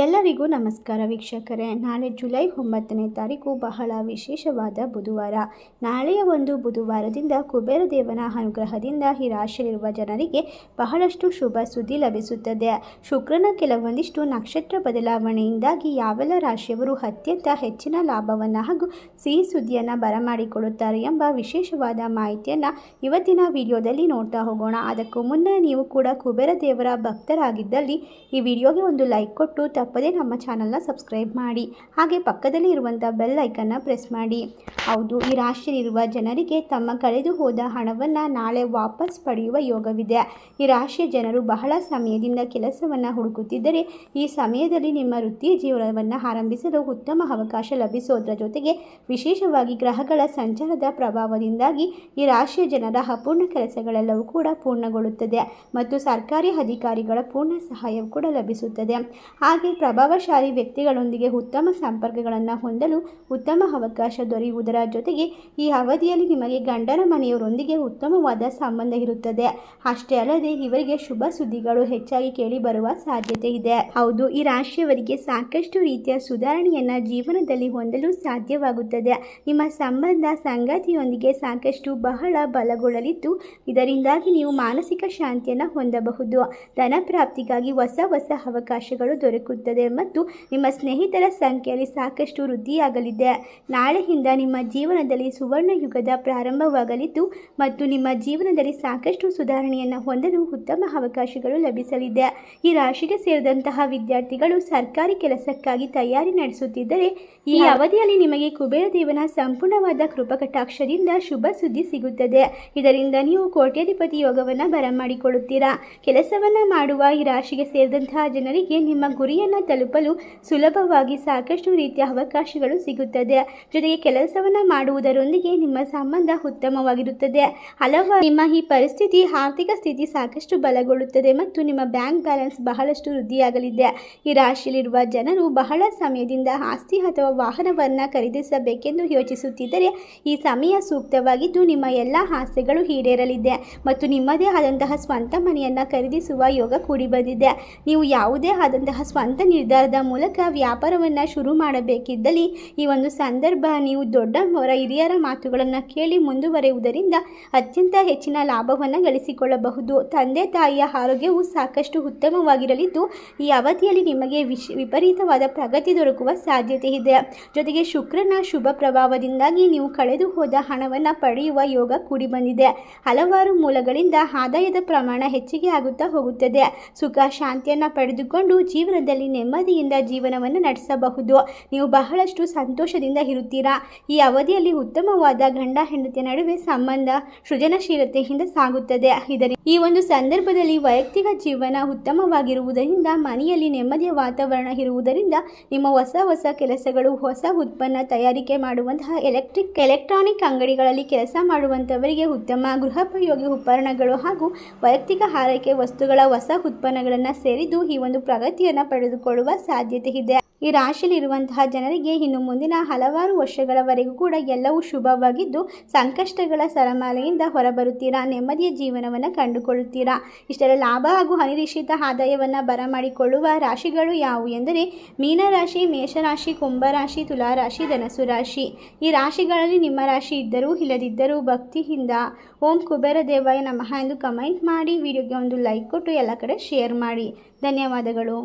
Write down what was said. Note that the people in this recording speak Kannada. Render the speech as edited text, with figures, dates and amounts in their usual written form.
ಎಲ್ಲರಿಗೂ ನಮಸ್ಕಾರ ವೀಕ್ಷಕರೇ. ನಾಳೆ ಜುಲೈ 9ನೇ ತಾರೀಕು ಬಹಳ ವಿಶೇಷವಾದ ಬುಧವಾರ. ನಾಳೆಯ ಒಂದು ಬುಧವಾರದಿಂದ ಕುಬೇರ ದೇವನ ಅನುಗ್ರಹದಿಂದ ಈ ರಾಶಿಯಲ್ಲಿರುವ ಜನರಿಗೆ ಬಹಳಷ್ಟು ಶುಭ ಸುದ್ದಿ ಲಭಿಸುತ್ತದೆ. ಶುಕ್ರನ ಕೆಲವೊಂದಿಷ್ಟು ನಕ್ಷತ್ರ ಬದಲಾವಣೆಯಿಂದಾಗಿ ಯಾವೆಲ್ಲ ರಾಶಿಯವರು ಅತ್ಯಂತ ಹೆಚ್ಚಿನ ಲಾಭವನ್ನು ಹಾಗೂ ಸಿಹಿ ಸುದ್ದಿಯನ್ನು ಬರಮಾಡಿಕೊಳ್ಳುತ್ತಾರೆ ಎಂಬ ವಿಶೇಷವಾದ ಮಾಹಿತಿಯನ್ನು ಇವತ್ತಿನ ವಿಡಿಯೋದಲ್ಲಿ ನೋಡ್ತಾ ಹೋಗೋಣ. ಅದಕ್ಕೂ ಮುನ್ನ ನೀವು ಕೂಡ ಕುಬೇರ ದೇವರ ಭಕ್ತರಾಗಿದ್ದಲ್ಲಿ ಈ ವಿಡಿಯೋಗೆ ಒಂದು ಲೈಕ್ ಕೊಟ್ಟು ತಪ್ಪದೇ ನಮ್ಮ ಚಾನಲ್ನ ಸಬ್ಸ್ಕ್ರೈಬ್ ಮಾಡಿ, ಹಾಗೆ ಪಕ್ಕದಲ್ಲಿ ಇರುವಂಥ ಬೆಲ್ ಐಕನ್ನ ಪ್ರೆಸ್ ಮಾಡಿ. ಹೌದು, ಈ ರಾಶಿಯಲ್ಲಿರುವ ಜನರಿಗೆ ತಮ್ಮ ಕಳೆದು ಹೋದ ಹಣವನ್ನು ನಾಳೆ ವಾಪಸ್ ಪಡೆಯುವ ಯೋಗವಿದೆ. ಈ ರಾಶಿಯ ಜನರು ಬಹಳ ಸಮಯದಿಂದ ಕೆಲಸವನ್ನು ಹುಡುಕುತ್ತಿದ್ದರೆ ಈ ಸಮಯದಲ್ಲಿ ನಿಮ್ಮ ವೃತ್ತಿ ಜೀವನವನ್ನು ಆರಂಭಿಸಲು ಉತ್ತಮ ಅವಕಾಶ ಲಭಿಸೋದ್ರ ಜೊತೆಗೆ ವಿಶೇಷವಾಗಿ ಗ್ರಹಗಳ ಸಂಚಾರದ ಪ್ರಭಾವದಿಂದಾಗಿ ಈ ರಾಶಿಯ ಜನರ ಅಪೂರ್ಣ ಕೆಲಸಗಳೆಲ್ಲವೂ ಕೂಡ ಪೂರ್ಣಗೊಳ್ಳುತ್ತದೆ ಮತ್ತು ಸರ್ಕಾರಿ ಅಧಿಕಾರಿಗಳ ಪೂರ್ಣ ಸಹಾಯ ಕೂಡ ಲಭಿಸುತ್ತದೆ. ಹಾಗೆ ಪ್ರಭಾವಶಾಲಿ ವ್ಯಕ್ತಿಗಳೊಂದಿಗೆ ಉತ್ತಮ ಸಂಪರ್ಕಗಳನ್ನು ಹೊಂದಲು ಉತ್ತಮ ಅವಕಾಶ ದೊರೆಯುವುದರ ಜೊತೆಗೆ ಈ ಅವಧಿಯಲ್ಲಿ ನಿಮಗೆ ಗಂಡನ ಮನೆಯವರೊಂದಿಗೆ ಉತ್ತಮವಾದ ಸಂಬಂಧ ಇರುತ್ತದೆ. ಅಷ್ಟೇ ಅಲ್ಲದೆ ಇವರಿಗೆ ಶುಭ ಸುದ್ದಿಗಳು ಹೆಚ್ಚಾಗಿ ಕೇಳಿ ಬರುವ ಸಾಧ್ಯತೆ ಇದೆ. ಹೌದು, ಈ ರಾಶಿಯವರಿಗೆ ಸಾಕಷ್ಟು ರೀತಿಯ ಸುಧಾರಣೆಯನ್ನು ಜೀವನದಲ್ಲಿ ಹೊಂದಲು ಸಾಧ್ಯವಾಗುತ್ತದೆ. ನಿಮ್ಮ ಸಂಬಂಧ ಸಂಗಾತಿಯೊಂದಿಗೆ ಸಾಕಷ್ಟು ಬಹಳ ಬಲಗೊಳ್ಳಲಿದ್ದು ಇದರಿಂದಾಗಿ ನೀವು ಮಾನಸಿಕ ಶಾಂತಿಯನ್ನು ಹೊಂದಬಹುದು. ಧನ ಪ್ರಾಪ್ತಿಗಾಗಿ ಹೊಸ ಅವಕಾಶಗಳು ದೊರಕುತ್ತದೆ ಮತ್ತು ನಿಮ್ಮ ಸ್ನೇಹಿತರ ಸಂಖ್ಯೆಯಲ್ಲಿ ಸಾಕಷ್ಟು ವೃದ್ಧಿಯಾಗಲಿದೆ. ನಾಳೆಯಿಂದ ನಿಮ್ಮ ಜೀವನದಲ್ಲಿ ಸುವರ್ಣ ಯುಗದ ಪ್ರಾರಂಭವಾಗಲಿದ್ದು ಮತ್ತು ನಿಮ್ಮ ಜೀವನದಲ್ಲಿ ಸಾಕಷ್ಟು ಸುಧಾರಣೆಯನ್ನು ಹೊಂದಲು ಉತ್ತಮ ಅವಕಾಶಗಳು ಲಭಿಸಲಿದೆ. ಈ ರಾಶಿಗೆ ಸೇರಿದಂತಹ ವಿದ್ಯಾರ್ಥಿಗಳು ಸರ್ಕಾರಿ ಕೆಲಸಕ್ಕಾಗಿ ತಯಾರಿ ನಡೆಸುತ್ತಿದ್ದರೆ ಈ ಅವಧಿಯಲ್ಲಿ ನಿಮಗೆ ಕುಬೇರ ದೇವನ ಸಂಪೂರ್ಣವಾದ ಕೃಪಕಟಾಕ್ಷದಿಂದ ಶುಭ ಸುದ್ದಿ ಸಿಗುತ್ತದೆ. ಇದರಿಂದ ನೀವು ಕೋಟ್ಯಾಧಿಪತಿ ಯೋಗವನ್ನು ಬರಮಾಡಿಕೊಳ್ಳುತ್ತೀರಾ. ಕೆಲಸವನ್ನು ಮಾಡುವ ಈ ರಾಶಿಗೆ ಸೇರಿದಂತಹ ಜನರಿಗೆ ನಿಮ್ಮ ಗುರಿಯನ್ನು ತಲುಪಲು ಸುಲಭವಾಗಿ ಸಾಕಷ್ಟು ರೀತಿಯ ಅವಕಾಶಗಳು ಸಿಗುತ್ತದೆ. ಜೊತೆಗೆ ಕೆಲಸವನ್ನು ಮಾಡುವುದರೊಂದಿಗೆ ನಿಮ್ಮ ಸಂಬಂಧ ಉತ್ತಮವಾಗಿರುತ್ತದೆ. ಹಲವಾರು ನಿಮ್ಮ ಈ ಪರಿಸ್ಥಿತಿ ಆರ್ಥಿಕ ಸ್ಥಿತಿ ಸಾಕಷ್ಟು ಬಲಗೊಳ್ಳುತ್ತದೆ ಮತ್ತು ನಿಮ್ಮ ಬ್ಯಾಂಕ್ ಬ್ಯಾಲೆನ್ಸ್ ಬಹಳಷ್ಟು ವೃದ್ಧಿಯಾಗಲಿದೆ. ಈ ರಾಶಿಯಲ್ಲಿರುವ ಜನರು ಬಹಳ ಸಮಯದಿಂದ ಆಸ್ತಿ ಅಥವಾ ವಾಹನವನ್ನು ಖರೀದಿಸಬೇಕೆಂದು ಯೋಚಿಸುತ್ತಿದ್ದರೆ ಈ ಸಮಯ ಸೂಕ್ತವಾಗಿದ್ದು ನಿಮ್ಮ ಎಲ್ಲ ಆಸೆಗಳು ಈಡೇರಲಿದೆ ಮತ್ತು ನಿಮ್ಮದೇ ಆದಂತಹ ಸ್ವಂತ ಮನೆಯನ್ನು ಖರೀದಿಸುವ ಯೋಗ ಕೂಡಿ ಬಂದಿದೆ. ನೀವು ಯಾವುದೇ ಆದಂತಹ ಸ್ವಂತ ನಿರ್ಧಾರದ ಮೂಲಕ ವ್ಯಾಪಾರವನ್ನು ಶುರು ಮಾಡಬೇಕಿದ್ದಲ್ಲಿ ಈ ಒಂದು ಸಂದರ್ಭ ನೀವು ದೊಡ್ಡವರ ಹಿರಿಯರ ಮಾತುಗಳನ್ನು ಕೇಳಿ ಮುಂದುವರೆಯುವುದರಿಂದ ಅತ್ಯಂತ ಹೆಚ್ಚಿನ ಲಾಭವನ್ನು ಗಳಿಸಿಕೊಳ್ಳಬಹುದು. ತಂದೆ ತಾಯಿಯ ಆರೋಗ್ಯವು ಸಾಕಷ್ಟು ಉತ್ತಮವಾಗಿರಲಿದ್ದು ಈ ಅವಧಿಯಲ್ಲಿ ನಿಮಗೆ ವಿಪರೀತವಾದ ಪ್ರಗತಿ ದೊರಕುವ ಸಾಧ್ಯತೆ ಇದೆ. ಜೊತೆಗೆ ಶುಕ್ರನ ಶುಭ ಪ್ರಭಾವದಿಂದಾಗಿ ನೀವು ಕಳೆದು ಹೋದ ಹಣವನ್ನು ಪಡೆಯುವ ಯೋಗ ಕೂಡಿ ಬಂದಿದೆ. ಹಲವಾರು ಮೂಲಗಳಿಂದ ಆದಾಯದ ಪ್ರಮಾಣ ಹೆಚ್ಚಿಗೆ ಆಗುತ್ತಾ ಹೋಗುತ್ತದೆ. ಸುಖ ಶಾಂತಿಯನ್ನು ಪಡೆದುಕೊಂಡು ಜೀವನದಲ್ಲಿ ನೆಮ್ಮದಿಯಿಂದ ಜೀವನವನ್ನು ನಡೆಸಬಹುದು. ನೀವು ಬಹಳಷ್ಟು ಸಂತೋಷದಿಂದ ಇರುತ್ತೀರಾ. ಈ ಅವಧಿಯಲ್ಲಿ ಉತ್ತಮವಾದ ಗಂಡ ಹೆಂಡತಿಯ ನಡುವೆ ಸಂಬಂಧ ಸೃಜನಶೀಲತೆಯಿಂದ ಸಾಗುತ್ತದೆ. ಈ ಒಂದು ಸಂದರ್ಭದಲ್ಲಿ ವೈಯಕ್ತಿಕ ಜೀವನ ಉತ್ತಮವಾಗಿರುವುದರಿಂದ ಮನೆಯಲ್ಲಿ ನೆಮ್ಮದಿಯ ವಾತಾವರಣ ಇರುವುದರಿಂದ ನಿಮ್ಮ ಹೊಸ ಕೆಲಸಗಳು, ಹೊಸ ಉತ್ಪನ್ನ ತಯಾರಿಕೆ ಮಾಡುವಂತಹ ಎಲೆಕ್ಟ್ರಾನಿಕ್ ಅಂಗಡಿಗಳಲ್ಲಿ ಕೆಲಸ ಮಾಡುವಂಥವರಿಗೆ ಉತ್ತಮ ಗೃಹೋಪಯೋಗಿ ಉಪಕರಣಗಳು ಹಾಗೂ ವೈಯಕ್ತಿಕ ಆರೈಕೆ ವಸ್ತುಗಳ ಹೊಸ ಉತ್ಪನ್ನಗಳನ್ನು ಸೇರಿದ್ದು ಈ ಒಂದು ಪ್ರಗತಿಯನ್ನು ಪಡೆದುಕೊಳ್ಳುವ ಸಾಧ್ಯತೆ ಇದೆ. ಈ ರಾಶಿಯಲ್ಲಿರುವಂತಹ ಜನರಿಗೆ ಇನ್ನು ಮುಂದಿನ ಹಲವಾರು ವರ್ಷಗಳವರೆಗೂ ಕೂಡ ಎಲ್ಲವೂ ಶುಭವಾಗಿದ್ದು ಸಂಕಷ್ಟಗಳ ಸರಮಾಲೆಯಿಂದ ಹೊರಬರುತ್ತೀರಾ. ನೆಮ್ಮದಿಯ ಜೀವನವನ್ನು ಕಂಡುಕೊಳ್ಳುತ್ತೀರಾ. ಇಷ್ಟೆಲ್ಲ ಲಾಭ ಹಾಗೂ ಅನಿರೀಕ್ಷಿತ ಆದಾಯವನ್ನು ಬರಮಾಡಿಕೊಳ್ಳುವ ರಾಶಿಗಳು ಯಾವುವು ಎಂದರೆ ಮೀನರಾಶಿ, ಮೇಷರಾಶಿ, ಕುಂಭರಾಶಿ, ತುಲಾರಾಶಿ, ಧನಸ್ಸು ರಾಶಿ. ಈ ರಾಶಿಗಳಲ್ಲಿ ನಿಮ್ಮ ರಾಶಿ ಇದ್ದರೂ ಇಲ್ಲದಿದ್ದರೂ ಭಕ್ತಿಯಿಂದ ಓಂ ಕುಬೇರ ದೇವಾಯ ನಮಃ ಎಂದು ಕಮೆಂಟ್ ಮಾಡಿ, ವಿಡಿಯೋಗೆ ಒಂದು ಲೈಕ್ ಕೊಟ್ಟು ಎಲ್ಲ ಕಡೆ ಶೇರ್ ಮಾಡಿ. ಧನ್ಯವಾದಗಳು.